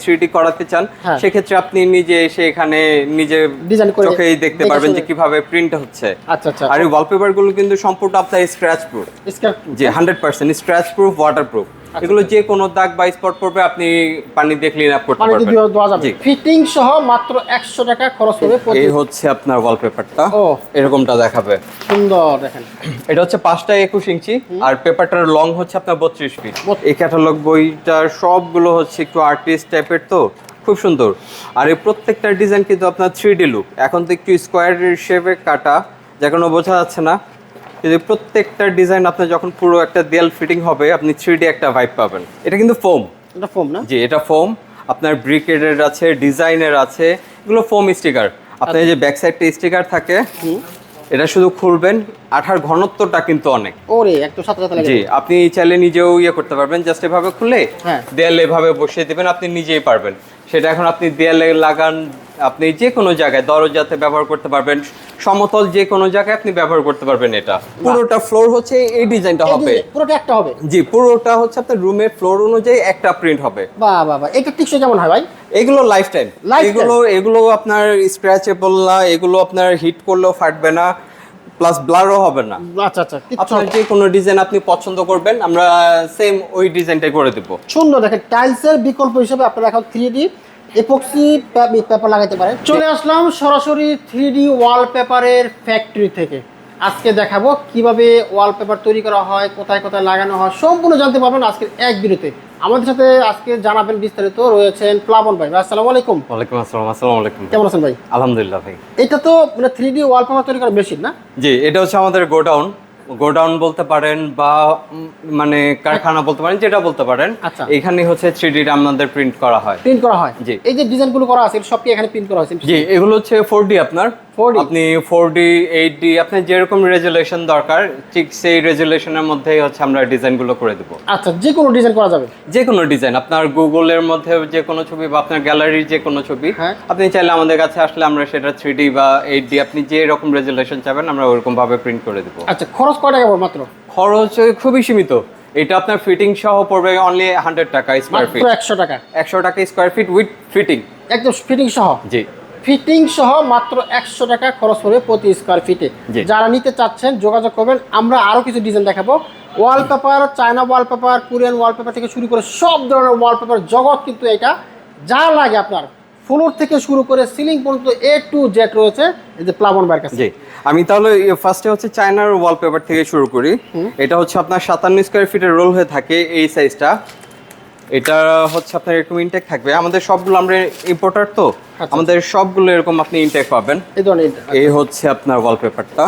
3D করাতে চান সেক্ষেত্রে আপনি নিজে এসে এখানে নিজে ডিজাইন করে চোখেই দেখতে পারবেন যে কিভাবে প্রিন্ট হচ্ছে। আচ্ছা আচ্ছা। আর এই ওয়ালপেপার গুলো কিন্তু সম্পূর্ণ আপনার স্ক্র্যাচ প্রুফ। জি 100% স্ক্র্যাচ প্রুফ, ওয়াটার প্রুফ। এগুলো যে কোনো দাগ বা স্পট পড়বে আপনি পানি দিয়ে ক্লিন আপ করতে পারবেন। ফিটিং সহ মাত্র 100 টাকা খরচ হবে। এই হচ্ছে আপনার ওয়ালপেপারটা, এরকমটা দেখাবে সুন্দর দেখেন। এটা হচ্ছে 5টা 21 ইঞ্চি আর পেপারটার লং হচ্ছে আপনার 32 ফিট। এই ক্যাটালগ বইটার সবগুলো হচ্ছে একটু আর্টিস্ট টাইপের, তো খুব সুন্দর। আর এই প্রত্যেকটা ডিজাইন কিন্তু আপনার 3D লুক। এখন তো একটু স্কোয়ার শেপে কাটা, যে কোনো বোঝা যাচ্ছে না, কিন্তু প্রত্যেকটা ডিজাইন আপনার যখন পুরো একটা দেয়াল ফিটিং হবে আপনি 3D একটা ভাইব পাবেন। এটা কিন্তু ফোম। এটা ফোম না? জি এটা ফোম। আপনার ব্রিকেডের আছে, ডিজাইনের আছে, এগুলো ফোম স্টিকার। আপনার এই যে ব্যাক সাইডটা স্টিকার থাকে, এটা শুধু খুলবেন, আঠার ঘনত্বটা কিন্তু অনেক। ওরে একটু সাথে সাথে লাগে। জি আপনি চাইলে নিজেও করতে পারবেন, জাস্ট এভাবে খুলে দেয়ালে এভাবে বসিয়ে দিবেন, আপনি নিজেই পারবেন। সেটা এখন আপনি দেয়ালে লাগান, আপনি যে কোনো জায়গায় দরজাতে ব্যবহার করতে পারবেন, সমতল যে কোনো জায়গায় আপনি ব্যবহার করতে পারবেন। এটা পুরোটা ফ্লোর হচ্ছে এই ডিজাইনটা হবে, পুরোটা একটা হবে। জি পুরোটা হচ্ছে আপনার রুমের ফ্লোর অনুযায়ী একটা প্রিন্ট হবে। বাহ বাহ বাহ, এটা টিকসই কেমন হয় ভাই? এগুলো লাইফ টাইম। এগুলো আপনার স্ক্র্যাচেবল না, এগুলো আপনার হিট করলেও ফাটবে না, প্লাস ব্লারও হবে না। আচ্ছা আচ্ছা। আপনার যে কোনো ডিজাইন আপনি পছন্দ করবেন, আমরা সেম ওই ডিজাইনটাই করে দেব। সুন্দর দেখেন, টাইলসের বিকল্প হিসেবে আপনারা এখন 3D এপক্সি পেপার লাগাতে পারেন। চলে আসলাম সরাসরি 3D ওয়ালপেপারের ফ্যাক্টরি থেকে। আজকে দেখাবো কিভাবে ওয়ালপেপার তৈরি করা হয়, কোথায় কোথায় লাগানো হয়, সম্পূর্ণ জানতে পারবেন আজকের এক ভিডিওতে। আমাদের সাথে আজকে জানাবেন বিস্তারিত রয়েছেন প্লাবন ভাই। আসসালামু আলাইকুম। ওয়ালাইকুম আসসালাম। আসসালামু আলাইকুম। কেমন আছেন ভাই? আলহামদুলিল্লাহ ভাই। এটা তো মানে 3D ওয়ালপেপার তৈরি করার মেশিন না? জি এটা হচ্ছে আমাদের গোডাউন বলতে পারেন, বা মানে কারখানা বলতে পারেন, যেটা বলতে পারেন। এখানে হচ্ছে 3D আমাদের প্রিন্ট করা হয়। জি এই যে ডিজাইনগুলো করা আছে সব কি এখানে প্রিন্ট করা হয়েছে? জি এগুলো হচ্ছে 4D। আপনার 4D, আপনি 4D 8D আপনার যেরকম রেজুলেশন দরকার ঠিক সেই রেজুলেশনের মধ্যেই হচ্ছে আমরা ডিজাইনগুলো করে দেব। আচ্ছা যে কোনো ডিজাইন করা যাবে? যে কোনো ডিজাইন, আপনার গুগলের মধ্যে যে কোনো ছবি বা আপনার গ্যালারির যে কোনো ছবি আপনি চাইলে আমাদের কাছে আসলে আমরা সেটা 3D বা 8D আপনি যে রকম রেজুলেশন চাবেন আমরা ওরকম ভাবে প্রিন্ট করে দেব। আচ্ছা খরচ কত টাকা পড়বে? মাত্র খরচ খুবই সীমিত। এটা আপনার ফিটিং সহ পড়বে অনলি 100 টাকা স্কয়ার ফিট। 100 টাকা? 100 টাকা স্কয়ার ফিট উইথ ফিটিং। একদম ফিটিং সহ? জি ফিটিং সহ মাত্র 100 টাকা খরচ পড়বে প্রতি স্কয়ার ফিটে। যারা নিতে চাচ্ছেন যোগাযোগ করবেন। আমরা আরো কিছু ডিজাইন দেখাবো। Wallpaper, China wallpaper, Korean wallpaper থেকে শুরু করে সব ধরনের ওয়ালপেপার জগৎ কিন্তু এটা। যা লাগে আপনার ফ্লোর থেকে শুরু করে সিলিং পর্যন্ত A to Z রয়েছে এই যে প্লাবন ভাইয়ের কাছে। জি আমি তাহলে ফার্স্টে হচ্ছে চায়নার ওয়ালপেপার থেকে শুরু করি। এটা হচ্ছে আপনার 57 স্কয়ার ফিটের রোল হয়ে থাকে এই সাইজটা। এটা হচ্ছে আপনার এরকম ইনটেক থাকবে। আমাদের সবগুলো আমরা ইম্পোর্টার, তো আমাদের সবগুলো এরকম আপনি ইনটেক পাবেন। এই হচ্ছে আপনার ওয়ালপেপারটা,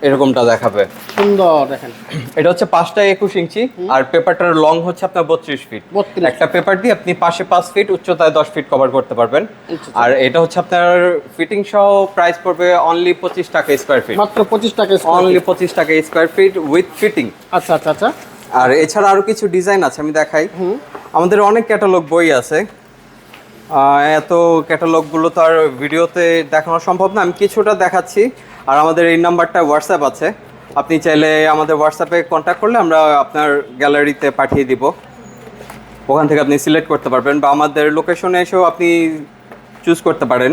এরকমটা দেখাবে। সুন্দর দেখেন। এটা হচ্ছে 5টা 21 ইঞ্চি আর পেপারটার লং হচ্ছে আপনার 32 ফিট। একটা পেপার দিয়ে আপনি পাশে 5 ফিট, উচ্চতায় 10 ফিট কভার করতে পারবেন। আর এটা হচ্ছে আপনার ফিটিং সহ প্রাইস পড়বে অনলি 25 টাকা স্কয়ার ফিট। মাত্র 25 টাকা? অনলি 25 টাকা স্কয়ার ফিট উইথ ফিটিং। আচ্ছা আচ্ছা আচ্ছা। আর এছাড়া আরো কিছু ডিজাইন আছে, আমি দেখাই। আমাদের অনেক ক্যাটালগ বই আছে, এত ক্যাটালগুলো তো আর ভিডিওতে দেখানো সম্ভব না, আমি কিছুটা দেখাচ্ছি। আর আমাদের এই নাম্বারটা হোয়াটসঅ্যাপ আছে, আপনি চাইলে আমাদের হোয়াটসঅ্যাপে কন্ট্যাক্ট করলে আমরা আপনার গ্যালারিতে পাঠিয়ে দিব। ওখান থেকে আপনি সিলেক্ট করতে পারবেন, বা আমাদের লোকেশনে এসেও আপনি চুজ করতে পারেন।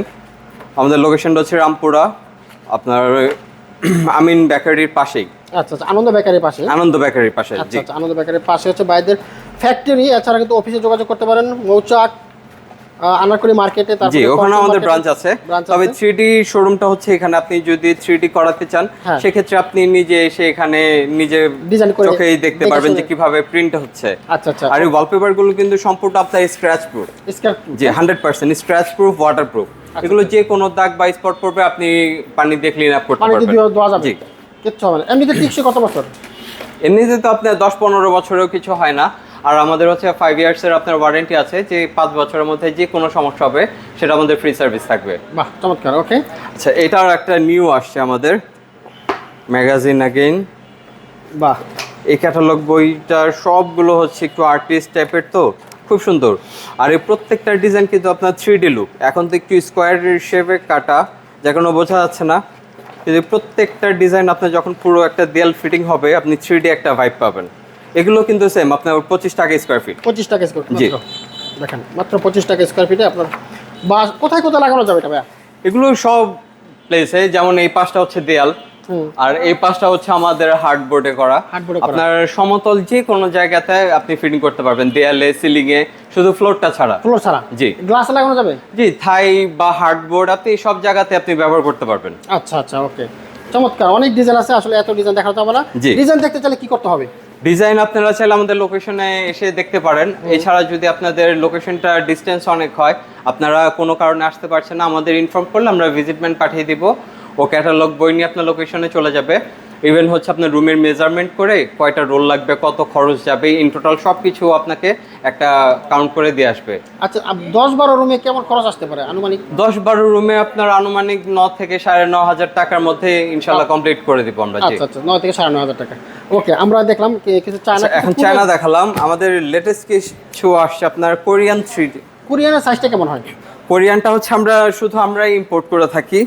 আমাদের লোকেশনটা হচ্ছে রামপুরা, আপনার আমিন বেকারির পাশেই। আচ্ছা আচ্ছা, আনন্দ বেকারির পাশে? আনন্দ বেকারির পাশে। আচ্ছা আচ্ছা, আনন্দ বেকারির পাশে হচ্ছে ভাইদের ফ্যাক্টরি। এছাড়া কিন্তু অফিসে যোগাযোগ করতে পারেন মৌচাক আনারকলি মার্কেটে। জি ওখানে আমাদের ব্রাঞ্চ আছে। তবে 3D শোরুমটা হচ্ছে এখানে, আপনি যদি 3D করাতে চান সেক্ষেত্রে আপনি নিজে এসে এখানে নিজে ডিজাইন করে চোখেই দেখতে পারবেন যে কিভাবে প্রিন্ট হচ্ছে। আচ্ছা আচ্ছা। আর এই ওয়ালপেপার গুলো কিন্তু সম্পূর্ণ আপনার স্ক্র্যাচ প্রুফ। জি 100% স্ক্র্যাচ প্রুফ, ওয়াটার প্রুফ। এগুলো যে কোনো দাগ বা স্পট পড়বে আপনি পানি দিয়ে ক্লিন আপ করতে পারবেন। জি কিচ্ছু হবে না। এমনিতে টিকসই কত বছর? এমনিতে তো আপনার 10-15 বছরেও কিছু হয় না। আর আমাদের হচ্ছে 5 ইয়ার্সের আপনার ওয়ারেন্টি আছে, যে 5 বছরের মধ্যে যে কোনো সমস্যা হবে সেটা আমাদের ফ্রি সার্ভিস থাকবে। বাহ চমৎকার। ওকে আচ্ছা, এটার একটা নিউ আসছে আমাদের ম্যাগাজিন अगेन। বাহ এই ক্যাটালগ বইটার সবগুলো হচ্ছে একটু আর্টিস্ট টাইপের, তো খুব সুন্দর। আর এই প্রত্যেকটা ডিজাইন কিন্তু আপনার 3D লুক। এখন তো একটু স্কোয়ার শেপে কাটা, যে কোনো বোঝা যাচ্ছে না, কিন্তু প্রত্যেকটা ডিজাইন আপনার যখন পুরো একটা দেয়াল ফিটিং হবে আপনি 3D একটা ভাইব পাবেন। এগুলো কিন্তু সেম আপনার 25 টাকা স্কয়ার ফিট। 25 টাকা স্কয়ার ফিট? জি দেখেন মাত্র 25 টাকা স্কয়ার ফিটে আপনার বা কোথায় কোথায় লাগানো যাবে এটা ভাইয়া? এগুলো সব প্লেসে, যেমন এই পাশটা হচ্ছে দেয়াল, আর এই পাশটা হচ্ছে আমাদের হার্ডবোর্ডে করা। আপনার সমতল যে কোনো জায়গাতে আপনি ফিটিং করতে পারবেন, দেয়ালে, সিলিং এ, শুধু ফ্লোরটা ছাড়া। ফ্লোর ছাড়া? জি। গ্লাস লাগানো যাবে? জি, থাই বা হার্ডবোর্ড আপনি সব জায়গাতে আপনি ব্যবহার করতে পারবেন। আচ্ছা আচ্ছা, ওকে, চমৎকার। অনেক ডিজাইন আছে, আসলে এত ডিজাইন দেখাতে হবে না। ডিজাইন দেখতে চাইলে কি করতে হবে? ডিজাইন আপনারা চাইলে আমাদের লোকেশনে এসে দেখতে পারেন। এছাড়া যদি আপনাদের লোকেশনটা ডিসটেন্স অনেক হয়, আপনারা কোনো কারণে আসতে পারছেন না, আমাদের ইনফর্ম করলে আমরা ভিজিটমেন্ট পাঠিয়ে দিব। ও ক্যাটালগ বই নিয়ে আপনার লোকেশনে চলে যাবে। ইভেন হচ্ছে আপনার রুমের মেজারমেন্ট করে কয়টা রোল লাগবে, কত খরচ যাবে, ইন টোটাল সব কিছু আপনাকে একটা কাউন্ট করে দিয়ে আসবে। আচ্ছা, 10-12 রুমে কেমন খরচ আসতে পারে আনুমানিক? 10-12 রুমে আপনার আনুমানিক 9 থেকে 9,500 টাকার মধ্যে ইনশাআল্লাহ কমপ্লিট করে দিব আমরা। আচ্ছা আচ্ছা, 9 থেকে 9,500 টাকা। ওকে, আমরা দেখলাম কিছু চায়না। এখন চায়না দেখালাম, আমাদের লেটেস্ট কিছু আসছে আপনার কোরিয়ান 3D। কোরিয়ানের সাইজটা কেমন হয়? কোরিয়ানটা হচ্ছে আমরা ইম্পোর্ট করে থাকি।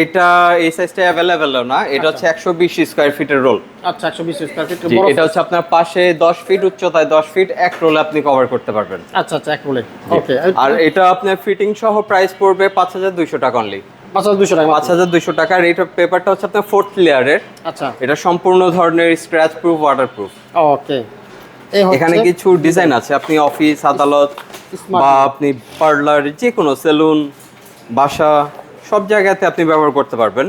এটা এই সাইজটা অ্যাভেলেবেল না, এটা হচ্ছে 120 স্কয়ার ফিটের রোল। আচ্ছা, 120 স্কয়ার ফিট। এটা হচ্ছে আপনার পাশে 10 ফিট, উচ্চতায় 10 ফিট, এক রোলে আপনি কভার করতে পারবেন। আচ্ছা আচ্ছা, এক রোলে। ওকে, আর এটা আপনার ফিটিং সহ প্রাইস পড়বে 5,200 টাকা অনলি। 5,200 টাকা? 5,200 টাকা। আর এটা পেপারটা হচ্ছে আপনার 4th লেয়ারের। আচ্ছা, এটা সম্পূর্ণ ধরনের স্ক্র্যাচ প্রুফ, ওয়াটার প্রুফ। ওকে। এখানে কিছু ডিজাইন আছে, আপনি অফিস, আদালত বা আপনি পার্লার, যে কোনো সেলুন, বাসা, সব জায়গাতে আপনি ব্যবহার করতে পারবেন।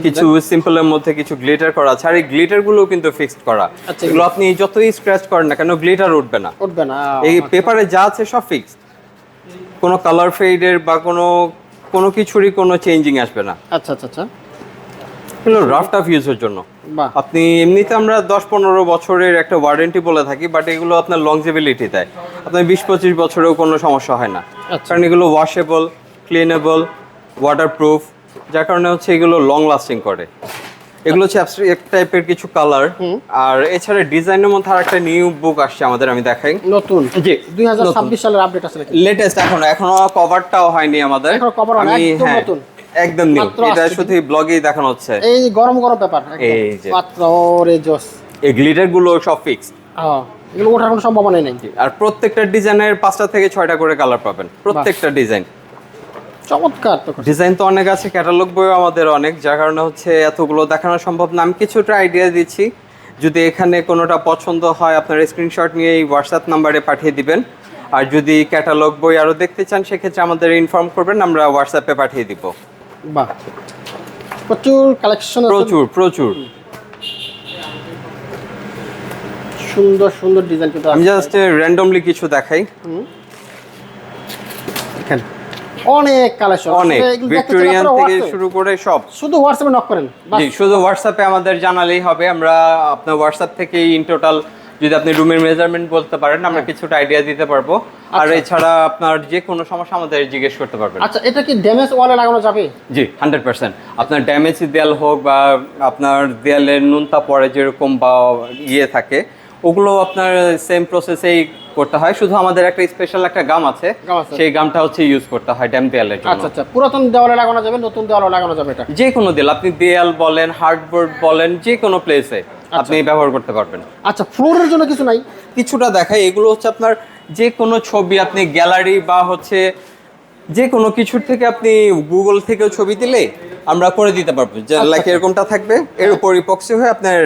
কিছু সিম্পলের মধ্যে কিছু গ্লিটার করা আছে, আর এই গ্লিটার গুলো কিন্তু ফিক্সড করা। এগুলো আপনি যতই স্ক্র্যাচ করেন না কেন, গ্লিটার উঠবে না। এই পেপারে যা আছে সব ফিক্সড, কোনো কালার ফেডের বা কোনো কিছুরই কোনো চেঞ্জিং আসবে না। আচ্ছা আচ্ছা আচ্ছা, এগুলো রাফ টাফ ইউজের জন্য। আপনি এমনিতে আমরা 10-15 বছরের একটা ওয়ারেন্টি বলে থাকি, বাট এগুলো আপনার লংজিবিলিটি দেয়, আপনার 20-25 বছরেও কোনো সমস্যা হয় না। কারণ এগুলো ওয়াশেবল, ক্লিনেবল, ওয়াটারপ্রুফ, যার কারণে হচ্ছে এগুলো লং লাস্টিং করে। এগুলো হচ্ছে অ্যাবস্ট্রাক্ট টাইপের কিছু কালার। আর এছাড়া ডিজাইনের মধ্যে আরেকটা নিউ বুক আসছে আমাদের, আমি দেখাই। নতুন? জি, 2026 সালের আপডেট আছে, লেটেস্ট। এখনো কভারটাও হয়নি আমাদের। এখনো কভার হয়নি, একদম নতুন, একদম নিউ। এটা শুধু ব্লগেই দেখানো হচ্ছে। এই গরম গরম পেপার একদম মাত্র। ওরে জোস! এই গ্লিটার গুলো সব ফিক্সড। এগুলো ওঠার কোনো সম্ভাবনা নেই। আর প্রত্যেকটা ডিজাইনের 5টা থেকে 6টা করে কালার পাবেন, প্রত্যেকটা ডিজাইন। চমৎকার। ডিজাইন তো অনেক আছে, ক্যাটালগ বইও আমাদের অনেক, যার কারণে হচ্ছে এতগুলো দেখানো সম্ভব না। আমি কিছুটা আইডিয়া দিচ্ছি, যদি এখানে কোনোটা পছন্দ হয় আপনার স্ক্রিনশট নিয়ে এই হোয়াটসঅ্যাপ নাম্বারে পাঠিয়ে দিবেন। আর যদি ক্যাটালগ বই আরও দেখতে চান, সেক্ষেত্রে আমাদের ইনফর্ম করবেন, আমরা হোয়াটসঅ্যাপে পাঠিয়ে দিব। বাহ, প্রচুর কালেকশন, প্রচুর সুন্দর সুন্দর ডিজাইন। কিন্তু আমি জাস্ট র্যান্ডমলি কিছু দেখাই। এখানে অনেক কালেকশন, অনেক ভিক্টোরিয়ান থেকে শুরু করে সব। শুধু হোয়াটসঅ্যাপে নক করেন? জি, শুধু হোয়াটসঅ্যাপে আমাদের জানালেই হবে। আমরা আপনার হোয়াটসঅ্যাপ থেকে ইন টোটাল, যদি আপনি রুমের মেজারমেন্ট বলতে পারেন, আমরা কিছুটা আইডিয়া দিতে পারবো। আর এছাড়া আপনার যে কোনো সমস্যা আমাদের জিজ্ঞেস করতে পারবেন। আচ্ছা, এটা কি ড্যামেজ ওয়ালে লাগানো যাবে? জি, 100%। আপনার ড্যামেজ দেয়াল হোক বা আপনার দেয়ালের নুনতা পড়ে যেরকম বা থাকে, ওগুলো আপনার সেম প্রসেসেই করতে হয়। শুধু আমাদের একটা স্পেশাল একটা গাম আছে, সেই গামটা হচ্ছে ইউজ করতে হয় ড্যাম দেয়ালের জন্য। আচ্ছা আচ্ছা, পুরাতন দেওয়ালে লাগানো যাবে, নতুন দেওয়ালে লাগানো যাবে? এটা যে কোনো দেয়াল, আপনি দেয়াল বলেন, হার্ডবোর্ড বলেন, যে কোনো প্লেসে আপনি ব্যবহার করতে পারবেন। আচ্ছা, ফ্লোরের জন্য কিছু নাই? কিছুটা দেখাই। এগুলো হচ্ছে আপনার যে কোনো ছবি, আপনি গ্যালারি বা হচ্ছে যে কোনো কিছুর থেকে আপনি গুগল থেকেও ছবি দিলে আমরা করে দিতে পারবো। লাইক এরকমটা থাকবে, এর উপর ইপক্সি হয়ে আপনার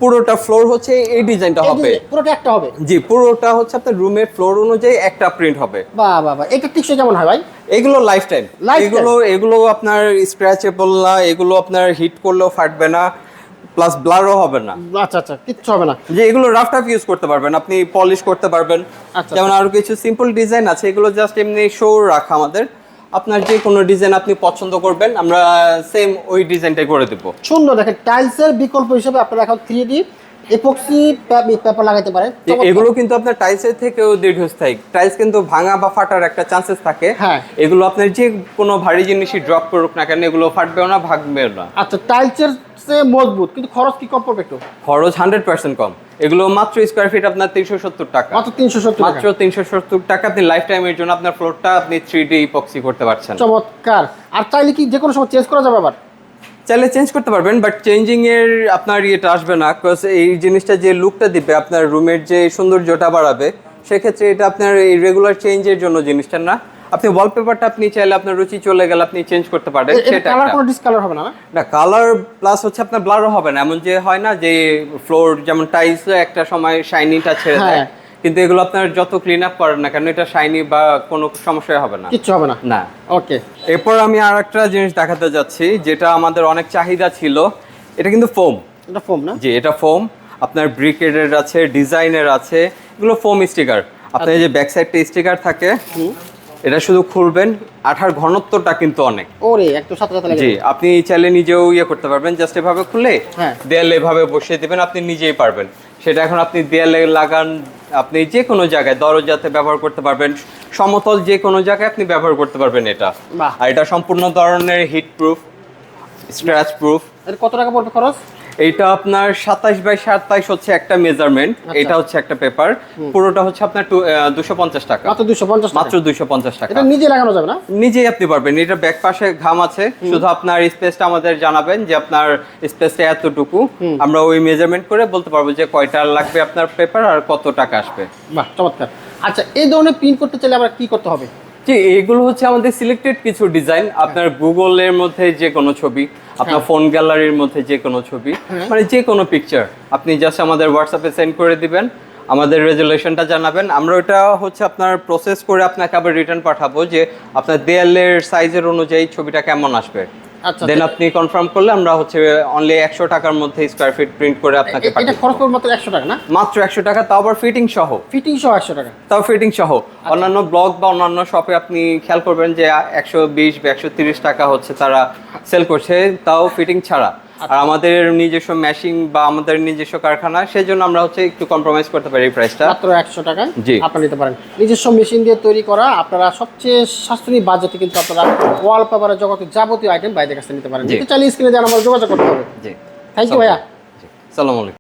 পুরোটা ফ্লোর হচ্ছে এই ডিজাইনটা হবে। পুরোটা একটা হবে? জি, পুরোটা হচ্ছে আপনার রুমের ফ্লোর অনুযায়ী একটা প্রিন্ট হবে। বাহ বাহ বাহ, এটা টিকসই কেমন হয় ভাই? এগুলো লাইফ টাইম। এগুলো আপনার স্ক্র্যাচেবল না, এগুলো আপনার হিট করলেও ফাটবে না, প্লাস ব্লারও হবে না। আচ্ছা আচ্ছা, কিচ্ছু হবে না। যে এগুলো রাফ টাফ ইউজ করতে পারবেন, আপনি পলিশ করতে পারবেন। যেমন আরো কিছু সিম্পল ডিজাইন আছে, এগুলো জাস্ট এমনি শো রাখা আমাদের। আপনার যে কোনো ডিজাইন আপনি পছন্দ করবেন, আমরা সেম ওই ডিজাইনটাই করে দেব। সুন্দর। দেখেন, টাইলসের বিকল্প হিসেবে আপনারা এখন 3D এপক্সি পেপার লাগাইতে পারেন। এগুলো কিন্তু আপনার টাইলসের থেকেও দীর্ঘস্থায়ী। টাইলস কিন্তু ভাঙা বা ফাটার একটা চান্সেস থাকে। এগুলো আপনার যে কোনো ভারী জিনিসই ড্রপ করুক না কেন, এগুলো ফাটবেও না, ভাঙবেও না। আচ্ছা, টাইলসের চেয়ে মজবুত, কিন্তু খরচ কি কম পড়বে একটু? খরচ 100% কম। এগুলো মাত্র স্কয়ার ফিট আপনার 370 টাকা। মাত্র 370 টাকা। আপনি লাইফ টাইমের জন্য আপনার ফ্লোরটা আপনি 3D ইপক্সি করতে পারছেন। চমৎকার। আর চাইলে কি যে কোনো সময় চেঞ্জ করা যাবে? আবার চাইলে চেঞ্জ করতে পারবেন, বাট চেঞ্জিং এর আপনার ইয়েটা আসবে না। বিকজ এই জিনিসটা যে লুকটা দিবে আপনার রুমের যে সৌন্দর্যটা বাড়াবে, সেক্ষেত্রে এটা আপনার এই রেগুলার চেঞ্জের জন্য জিনিসটা না। আপনি ওয়ালপেপারটা আপনি চাইলে আপনার রুচি চলে গেলে আপনি চেঞ্জ করতে পারেন, সেটা কালার কোনো ডিসকালার হবে না? না, কালার প্লাস হচ্ছে আপনার ব্লারও হবে না। এমন যে হয় না যে ফ্লোর যেমন টাইলস একটা সময় শাইনিটা ছেড়ে দেয়, কিন্তু এগুলো আপনার যত ক্লিন আপ করেন না কেন এটা শাইনি বা কোনো সমস্যা হবে না, কিচ্ছু হবে না। না। ওকে, এরপর আমি আর একটা জিনিস দেখাতে যাচ্ছি যেটা আমাদের অনেক চাহিদা ছিল। এটা কিন্তু ফোম। এটা ফোম না? জি, এটা ফোম। আপনার ব্রিকেডের আছে, ডিজাইনের আছে, এগুলো ফোম স্টিকার। আপনার এই যে ব্যাক সাইডটা স্টিকার থাকে, এটা শুধু খুলবেন, আঠার ঘনত্বটা কিন্তু অনেক। ওরে একটু সাথে সাথে লাগে। জি, আপনি চাইলে নিজেও ইয়ে করতে পারবেন, জাস্ট এভাবে খুলে দেয়ালে এভাবে বসিয়ে দিবেন, আপনি নিজেই পারবেন। সেটা এখন আপনি দেয়ালে লাগান, আপনি যে কোনো জায়গায় দরজাতে ব্যবহার করতে পারবেন, সমতল যে কোনো জায়গায় আপনি ব্যবহার করতে পারবেন এটা। আর এটা সম্পূর্ণ ধরনের হিট প্রুফ, স্ক্র্যাচ প্রুফ। এর কত টাকা পড়বে খরচ? এইটা আপনার 27x27 হচ্ছে একটা মেজারমেন্ট, এটা হচ্ছে একটা পেপার, পুরোটা হচ্ছে আপনার 250 টাকা। মাত্র 250 টাকা? মাত্র 250 টাকা। এটা নিজে লাগানো যাবে না? নিজেই আপনি পারবেন। এটা ব্যাক পাশে ঘাম আছে, শুধু আপনার স্পেসটা আমাদের জানাবেন যে আপনার স্পেসটা এতটুকু, আমরা ওই মেজারমেন্ট করে বলতে পারবো যে কয়টা লাগবে আপনার পেপার আর কত টাকা আসবে। বাহ, চমৎকার। আচ্ছা, এই ধরনের প্রিন্ট করতে চাইলে আমরা কি করতে হবে? জি, এগুলো হচ্ছে আমাদের সিলেক্টেড কিছু ডিজাইন। আপনার গুগলের মধ্যে যে কোনো ছবি, আপনার ফোন গ্যালারির মধ্যে যে কোনো ছবি, মানে যে কোনো পিকচার আপনি জাস্ট আমাদের হোয়াটসঅ্যাপে সেন্ড করে দিবেন, আমাদের রেজুলেশনটা জানাবেন, আমরা ওটা হচ্ছে আপনার প্রসেস করে আপনাকে আবার রিটার্ন পাঠাবো যে আপনার দেয়ালের সাইজের অনুযায়ী ছবিটা কেমন আসবে। আচ্ছা, দেন আপনি কনফার্ম করলে আমরা হচ্ছে অনলি 100 টাকার মধ্যে স্কয়ার ফিট প্রিন্ট করে আপনাকে এটা খরচ করবে মাত্র 100 টাকা না? মাত্র 100 টাকা, তাও আবার ফিটিং সহ। ফিটিং সহ 100 টাকা? তাও ফিটিং সহ। অন্যান্য ব্লগ বা অন্যান্য শপে আপনি খেয়াল করবেন যে 120 বা 130 টাকা হচ্ছে তারা সেল করছে, তাও ফিটিং ছাড়া। আর আমাদের নিজস্ব মেশিং বা আমাদের নিজস্ব কারখানা, সেজন্য আমরা হচ্ছে একটু কম্প্রোমাইজ করতে পারি প্রাইসটা। মাত্র 100 টাকায় জি, আপনি নিতে পারেন। নিজস্ব মেশিন দিয়ে তৈরি করা, আপনারা সবচেয়ে সাশ্রয়ী বাজেটে কিন্তু আপনারা ওয়ালপেপারের জগতের যাবতীয় আইটেম বাইরের কাছে নিতে পারেন। নিতে চাইলে স্ক্রিনে দেওয়া নাম্বারে যোগাযোগ করতে হবে। জি, থ্যাংক ইউ ভাইয়া। জি, আসসালামু আলাইকুম।